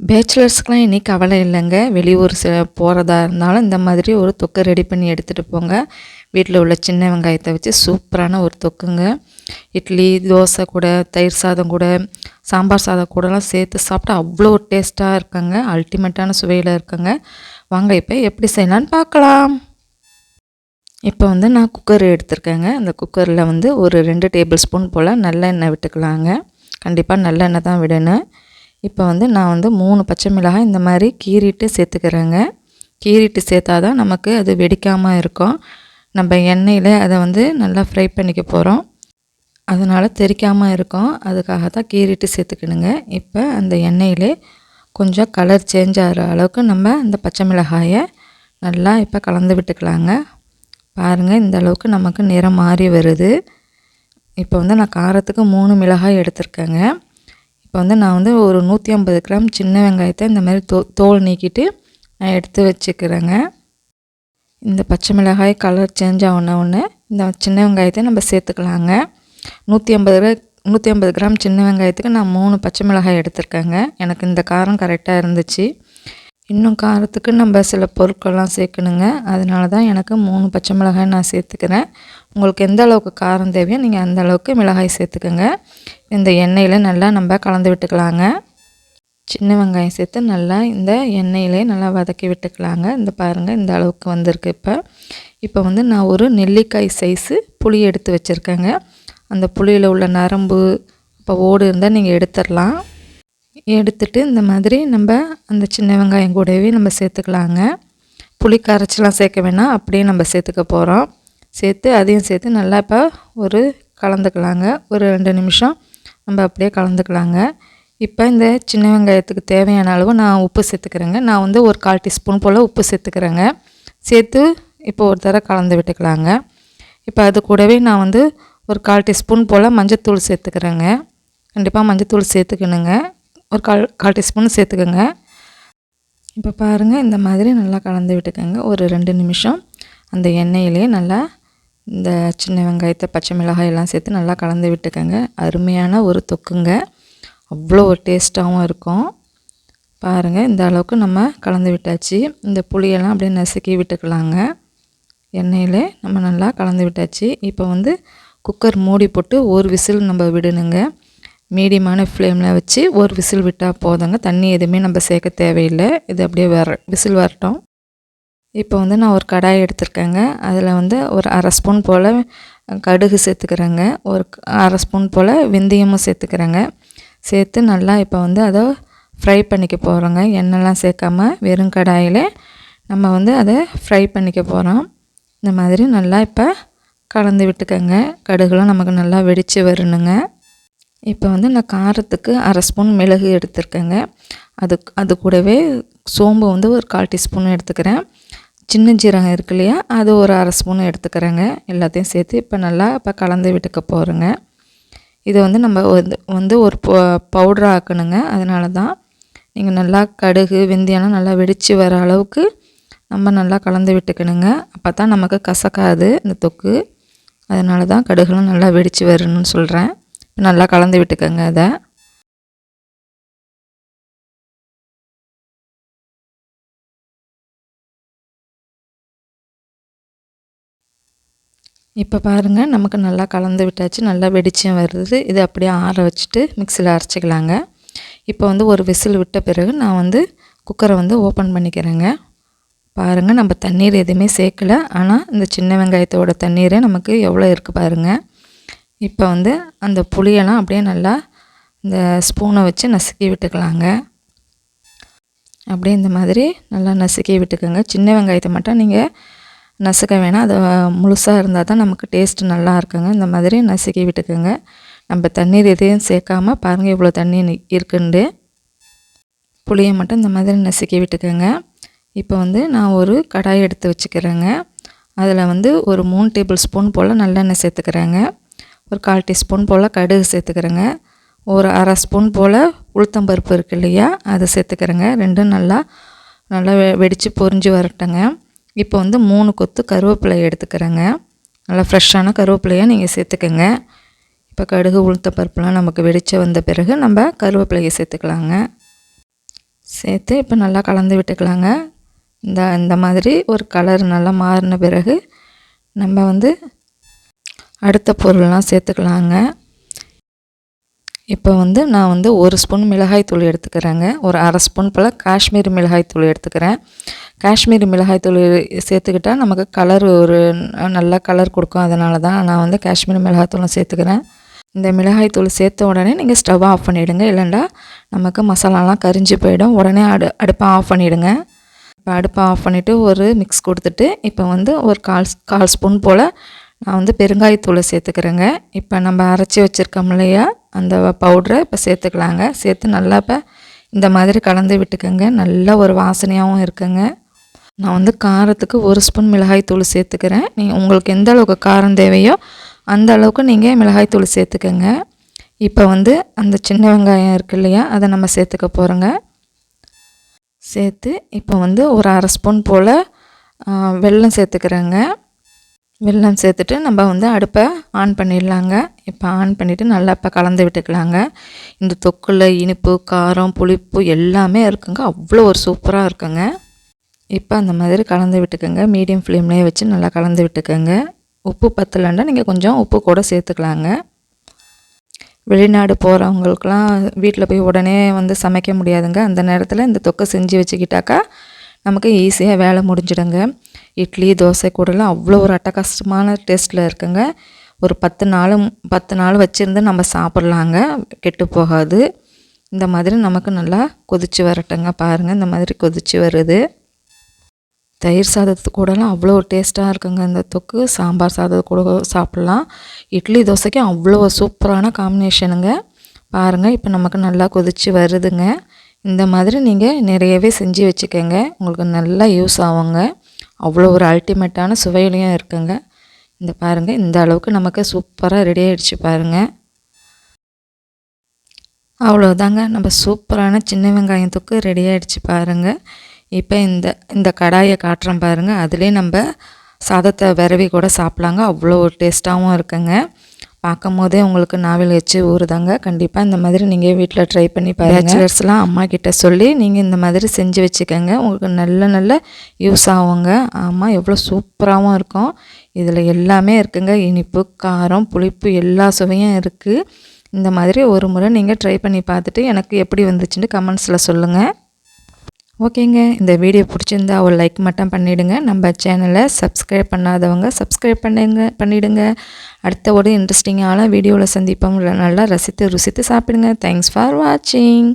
பேச்சுலர்ஸ்க்குலாம் இன்றைக்கி கவலை இல்லைங்க. வெளியூர் போகிறதா இருந்தாலும் இந்த மாதிரி ஒரு தொக்கு ரெடி பண்ணி எடுத்துகிட்டு போங்க. வீட்டில் உள்ள சின்ன வெங்காயத்தை வச்சு சூப்பரான ஒரு தொக்குங்க. இட்லி, தோசை கூட, தயிர் சாதம் கூட, சாம்பார் சாதம் கூடலாம் சேர்த்து சாப்பிட்டா அவ்வளோ டேஸ்ட்டாக இருக்குங்க. அல்டிமேட்டான சுவையில் இருக்குங்க. வாங்க இப்போ எப்படி செய்யலான்னு பார்க்கலாம். இப்போ நான் குக்கர் எடுத்திருக்கேங்க. அந்த குக்கரில் ஒரு 2 டேபிள் ஸ்பூன் போல் நல்லெண்ணெய் விட்டுக்கலாங்க. கண்டிப்பாக நல்லெண்ணெய் தான் விடணும். இப்போ நான் 3 பச்சை மிளகாய் இந்த மாதிரி கீறிட்டு சேர்த்துக்கிறேங்க. கீறிட்டு சேர்த்தா தான் நமக்கு அது வெடிக்காமல் இருக்கும். நம்ம எண்ணெயில் அதை நல்லா ஃப்ரை பண்ணிக்க போகிறோம். அதனால் தெறிக்காமல் இருக்கும். அதுக்காக தான் கீறிட்டு சேர்த்துக்கணுங்க. இப்போ அந்த எண்ணெயிலே கொஞ்சம் கலர் சேஞ்ச் ஆகிற அளவுக்கு நம்ம இந்த பச்சை மிளகாயை நல்லா இப்போ கலந்து விட்டுக்கலாங்க. பாருங்கள், இந்த அளவுக்கு நமக்கு நிறம் மாறி வருது. இப்போ நான் காரத்துக்கு 3 மிளகாய் எடுத்திருக்கேங்க. இப்போ நான் ஒரு 150 கிராம் சின்ன வெங்காயத்தை இந்த மாதிரி தோல் நீக்கிட்டு நான் எடுத்து வச்சுக்கிறேங்க. இந்த பச்சை மிளகாய் கலர் சேஞ்ச் ஆன இந்த சின்ன வெங்காயத்தை நம்ம சேர்த்துக்கலாங்க. 150 கிராம் சின்ன வெங்காயத்துக்கு நான் 3 பச்சை மிளகாய் எடுத்திருக்கேங்க. எனக்கு இந்த காரம் கரெக்டாக இருந்துச்சு. இன்னும் காரத்துக்கு நம்ம சில பொருட்கள்லாம் சேர்க்கணுங்க. அதனால தான் எனக்கு 3 பச்சை மிளகாய் நான் சேர்த்துக்கிறேன். உங்களுக்கு எந்த அளவுக்கு காரம் தேவையோ நீங்கள் அந்த அளவுக்கு மிளகாய் சேர்த்துக்கோங்க. இந்த எண்ணெயில் நல்லா நம்ம கலந்து விட்டுக்கலாங்க. சின்ன வெங்காயம் சேர்த்து நல்லா இந்த எண்ணெயிலே நல்லா வதக்கி விட்டுக்கலாங்க. இந்த பாருங்கள், இந்த அளவுக்கு வந்திருக்கு. இப்போ நான் ஒரு நெல்லிக்காய் சைஸு புளி எடுத்து வச்சுருக்கேங்க. அந்த புளியில் உள்ள நரம்பு இப்போ ஓடு இருந்தால் நீங்கள் எடுத்துடலாம். எடுத்துட்டு இந்த மாதிரி நம்ம அந்த சின்ன வெங்காயம் கூடவே நம்ம சேர்த்துக்கலாங்க. புளி கரைச்சிலாம் சேர்க்க வேணாம், அப்படியே நம்ம சேர்த்துக்க போகிறோம். அதையும் சேர்த்து நல்லா இப்போ கலந்துக்கலாங்க. ஒரு 2 நிமிஷம் நம்ம அப்படியே கலந்துக்கலாங்க. இப்போ இந்த சின்ன வெங்காயத்துக்கு தேவையான அளவு நான் உப்பு சேர்த்துக்கிறேங்க. நான் ஒரு 1/4 டீஸ்பூன் போல் உப்பு சேர்த்துக்கிறேங்க. சேர்த்து இப்போ ஒரு தடவை கலந்து விட்டுக்கலாங்க. இப்போ அது கூடவே நான் ஒரு 1/4 டீஸ்பூன் போல் மஞ்சத்தூள் சேர்த்துக்கிறேங்க. கண்டிப்பாக மஞ்சத்தூள் சேர்த்துக்கணுங்க. ஒரு 1/4 டீஸ்பூன் சேர்த்துக்கோங்க. இப்போ பாருங்கள், இந்த மாதிரி நல்லா கலந்து விட்டுக்கோங்க. ஒரு 2 நிமிஷம் அந்த எண்ணெயிலே நல்லா இந்த சின்ன வெங்காயத்தை பச்சை மிளகாய் எல்லாம் சேர்த்து நல்லா கலந்து விட்டுக்கோங்க. அருமையான ஒரு தொக்குங்க. அவ்வளோ ஒரு டேஸ்ட்டாகவும் இருக்கும். பாருங்கள், இந்த அளவுக்கு நம்ம கலந்து விட்டாச்சு. இந்த புளியெல்லாம் அப்படியே நசுக்கி விட்டுக்கலாங்க. எண்ணெயிலே நம்ம நல்லா கலந்து விட்டாச்சு. இப்போ குக்கர் மூடி போட்டு ஒரு விசில் நம்ம விடணுங்க. மீடியமான ஃப்ளேமில் வச்சு ஒரு விசில் விட்டால் போதுங்க. தண்ணி எதுவுமே நம்ம சேர்க்க தேவையில்லை. இது அப்படியே விசில் வரட்டும். இப்போ நான் ஒரு கடாய் எடுத்திருக்கேங்க. அதில் ஒரு 1/2 ஸ்பூன் போல் கடுகு சேர்த்துக்கிறேங்க. ஒரு 1/2 ஸ்பூன் போல் வெந்தயமும் சேர்த்துக்கிறேங்க. சேர்த்து நல்லா இப்போ அதை ஃப்ரை பண்ணிக்க போகிறோங்க. எண்ணெய்லாம் சேர்க்காம வெறும் கடாயில் நம்ம அதை ஃப்ரை பண்ணிக்க போகிறோம். இந்த மாதிரி நல்லா இப்போ கலந்து விட்டுக்கோங்க. கடுகுலாம் நமக்கு நல்லா வெடித்து வரணுங்க. இப்போ நான் காரத்துக்கு 1/2 ஸ்பூன் மிளகு எடுத்துருக்கேங்க. அது கூடவே சோம்பு ஒரு 1/4 டீஸ்பூன் எடுத்துக்கிறேன். சின்ன ஜீரகம் இருக்கு இல்லையா, அது ஒரு 1/2 ஸ்பூன் எடுத்துக்கிறேங்க. எல்லாத்தையும் சேர்த்து இப்போ நல்லா கலந்து விட்டுக்க போகிறோங்க. இதை நம்ம ஒரு பவுடராக ஆக்கணுங்க. அதனால தான் நீங்கள் நல்லா கடுகு வெந்தயம்லாம் நல்லா வெடித்து வர அளவுக்கு நம்ம நல்லா கலந்து விட்டுக்கணுங்க. அப்போ தான் நமக்கு கசக்காது இந்த தொக்கு. அதனால தான் கடுகுலாம் நல்லா வெடித்து வரணும்னு சொல்கிறேன். நல்லா கலந்து விட்டுக்கோங்க. அதை இப்போ பாருங்கள், நமக்கு நல்லா கலந்து விட்டாச்சு. நல்லா வெடிச்சும் வருது. இது அப்படியே ஆற வச்சுட்டு மிக்சியில் அரைச்சிக்கலாங்க. இப்போ ஒரு விசில் விட்ட பிறகு நான் குக்கரை ஓப்பன் பண்ணிக்கிறேங்க. பாருங்கள், நம்ம தண்ணீர் எதுவுமே சேர்க்கலை. ஆனால் இந்த சின்ன வெங்காயத்தோட தண்ணீரே நமக்கு எவ்வளோ இருக்குது பாருங்கள். இப்போ அந்த புளியெல்லாம் அப்படியே நல்லா இந்த ஸ்பூனை வச்சு நசுக்கி விட்டுக்கலாங்க. அப்படியே இந்த மாதிரி நல்லா நசுக்கி விட்டுக்கோங்க. சின்ன வெங்காயத்தை மட்டும் நீங்கள் நசுக்க வேணாம். அது முழுசாக இருந்தால் தான் நமக்கு டேஸ்ட்டு நல்லா இருக்குங்க. இந்த மாதிரி நசுக்கி விட்டுக்கோங்க. நம்ம தண்ணீர் எதையும் சேர்க்காமல் பாருங்கள் இவ்வளோ தண்ணி இருக்குண்டு. புளியை மட்டும் இந்த மாதிரி நசுக்கி விட்டுக்கோங்க. இப்போ நான் ஒரு கடாய் எடுத்து வச்சுக்கிறேங்க. அதில் ஒரு 3 டேபிள் ஸ்பூன் போல் நல்லெண்ணெய் சேர்த்துக்கிறேங்க. ஒரு 1/4 டீஸ்பூன் போல் கடுகு சேர்த்துக்கிறேங்க. ஒரு 1/2 ஸ்பூன் போல் உளுத்தம்பருப்பு இருக்குது இல்லையா, அதை சேர்த்துக்கிறேங்க. ரெண்டும் நல்லா வெடித்து பொரிஞ்சு வரட்டுங்க. இப்போ 3 கொத்து கருவேப்பிலை எடுத்துக்கிறேங்க. நல்லா ஃப்ரெஷ்ஷான கருவேப்பிலையை நீங்கள் சேர்த்துக்கோங்க. இப்போ கடுகு உளுத்தம்பருப்புலாம் நமக்கு வெடித்து வந்த பிறகு நம்ம கருவேப்பிலையை சேர்த்துக்கலாங்க. சேர்த்து இப்போ நல்லா கலந்து விட்டுக்கலாங்க. இந்த மாதிரி ஒரு கலர் நல்லா மாறின பிறகு நம்ம வந்து அடுத்த பொருள்லாம் சேர்த்துக்கலாங்க. இப்போ வந்து நான் வந்து 1 ஸ்பூன் மிளகாய் தூள் எடுத்துக்கிறேங்க. ஒரு அரை ஸ்பூன் போல் காஷ்மீரி மிளகாய் தூள் எடுத்துக்கிறேன். காஷ்மீரி மிளகாய் தூள் சேர்த்துக்கிட்டால் நமக்கு கலர் ஒரு நல்ல கலர் கொடுக்கும். அதனால தான் நான் வந்து காஷ்மீரி மிளகாய் தூளும் சேர்த்துக்கிறேன். இந்த மிளகாய் தூள் சேர்த்த உடனே நீங்கள் ஸ்டவ் ஆஃப் பண்ணிவிடுங்க. இல்லைன்னா நமக்கு மசாலாலாம் கரிஞ்சு போயிடும். உடனே அடுப்பை ஆஃப் பண்ணிவிடுங்க. இப்போ அடுப்பை ஆஃப் பண்ணிவிட்டு ஒரு மிக்ஸ் கொடுத்துட்டு இப்போ வந்து ஒரு கால் ஸ்பூன் போல் நான் வந்து பெருங்காயத்தூளை சேர்த்துக்கிறேங்க. இப்போ நம்ம அரைச்சி வச்சுருக்கோம் இல்லையா, அந்த பவுட்ரை இப்போ சேர்த்துக்கலாங்க. சேர்த்து நல்லா இப்போ இந்த மாதிரி கலந்து விட்டுக்கோங்க. நல்ல ஒரு வாசனையாகவும் இருக்குங்க. நான் வந்து காரத்துக்கு 1 ஸ்பூன் மிளகாய் தூள் சேர்த்துக்கிறேன். நீங்கள் உங்களுக்கு எந்த அளவுக்கு காரம் தேவையோ அந்த அளவுக்கு நீங்கள் மிளகாய் தூள் சேர்த்துக்கோங்க. இப்போ வந்து அந்த சின்ன வெங்காயம் இருக்குது இல்லையா, அதை நம்ம சேர்த்துக்க போகிறோங்க. சேர்த்து இப்போ வந்து ஒரு அரை ஸ்பூன் போல் வெல்லம் சேர்த்துக்கிறேங்க. வெல்லம் சேர்த்துட்டு நம்ம வந்து அடுப்பை ஆன் பண்ணிடலாங்க. இப்போ ஆன் பண்ணிவிட்டு நல்லா இப்போ கலந்து விட்டுக்கலாங்க. இந்த தொக்கில் இனிப்பு, காரம், புளிப்பு எல்லாமே இருக்குங்க. அவ்வளோ ஒரு சூப்பராக இருக்குங்க. இப்போ அந்த மாதிரி கலந்து விட்டுக்கோங்க. மீடியம் ஃப்ளேம்லேயே வச்சு நல்லா கலந்து விட்டுக்கோங்க. உப்பு பத்தலைன்னா நீங்கள் கொஞ்சம் உப்பு கூட சேர்த்துக்கலாங்க. வெளிநாடு போகிறவங்களுக்கெலாம் வீட்டில் போய் உடனே வந்து சமைக்க முடியாதுங்க. அந்த நேரத்தில் இந்த தொக்கை செஞ்சு வச்சுக்கிட்டாக்கா நமக்கு ஈஸியாக வேலை முடிஞ்சிடுங்க. இட்லி, தோசை கூடலாம் அவ்வளோ ஒரு அட்டகாசமான டேஸ்ட்டில் இருக்குங்க. ஒரு 10 நாள் வச்சுருந்து நம்ம சாப்பிட்லாங்க, கெட்டு போகாது. இந்த மாதிரி நமக்கு நல்லா கொதித்து வரட்டுங்க. பாருங்கள், இந்த மாதிரி கொதித்து வருது. தயிர் சாதத்துக்கு கூடலாம் அவ்வளோ டேஸ்ட்டாக இருக்குங்க இந்த தொக்கு. சாம்பார் சாதத்து கூட சாப்பிட்லாம். இட்லி, தோசைக்கு அவ்வளோ சூப்பரான காம்பினேஷனுங்க. பாருங்கள், இப்போ நமக்கு நல்லா கொதித்து வருதுங்க. இந்த மாதிரி நீங்கள் நிறையவே செஞ்சு வச்சுக்கோங்க. உங்களுக்கு நல்லா யூஸ் ஆகுங்க. அவ்வளோ ஒரு அல்டிமேட்டான சுவையிலையும் இருக்குங்க. இந்த பாருங்கள், இந்த அளவுக்கு நமக்கு சூப்பராக ரெடி ஆகிடுச்சு பாருங்கள். அவ்வளோதாங்க, நம்ம சூப்பரான சின்ன வெங்காயம் தொக்கு ரெடி ஆகிடுச்சு பாருங்கள். இப்போ இந்த கடாயை காட்டுறோம் பாருங்கள். அதிலே நம்ம சாதத்தை விரவி கூட சாப்பிட்லாங்க. அவ்வளோ டேஸ்ட்டாகவும் இருக்குங்க. பார்க்கும் போதே உங்களுக்கு நாவில் வச்சு ஊறுதாங்க. கண்டிப்பாக இந்த மாதிரி நீங்கள் வீட்டில் ட்ரை பண்ணி பாருங்கள். பேச்சுலர்ஸ்லாம் அம்மா கிட்ட சொல்லி நீங்கள் இந்த மாதிரி செஞ்சு வச்சுக்கோங்க. உங்களுக்கு நல்ல யூஸ் ஆகுங்க. ஆமாம், எவ்வளோ சூப்பராகவும் இருக்கும். இதில் எல்லாமே இருக்குங்க. இனிப்பு, காரம், புளிப்பு எல்லா சுவையும் இருக்குது. இந்த மாதிரி ஒரு முறை நீங்கள் ட்ரை பண்ணி பார்த்துட்டு எனக்கு எப்படி வந்துச்சுன்னு கமெண்ட்ஸில் சொல்லுங்கள். ஓகேங்க, இந்த வீடியோ பிடிச்சிருந்தா ஒரு லைக் மட்டும் பண்ணிவிடுங்க. நம்ம சேனலை சப்ஸ்கிரைப் பண்ணாதவங்க சப்ஸ்கிரைப் பண்ணிவிடுங்க. அடுத்த ஒரு இன்ட்ரெஸ்டிங்கான வீடியோவில் சந்திப்போம். நல்லா ரசித்து ருசித்து சாப்பிடுங்க. தேங்க்ஸ் ஃபார் வாட்சிங்.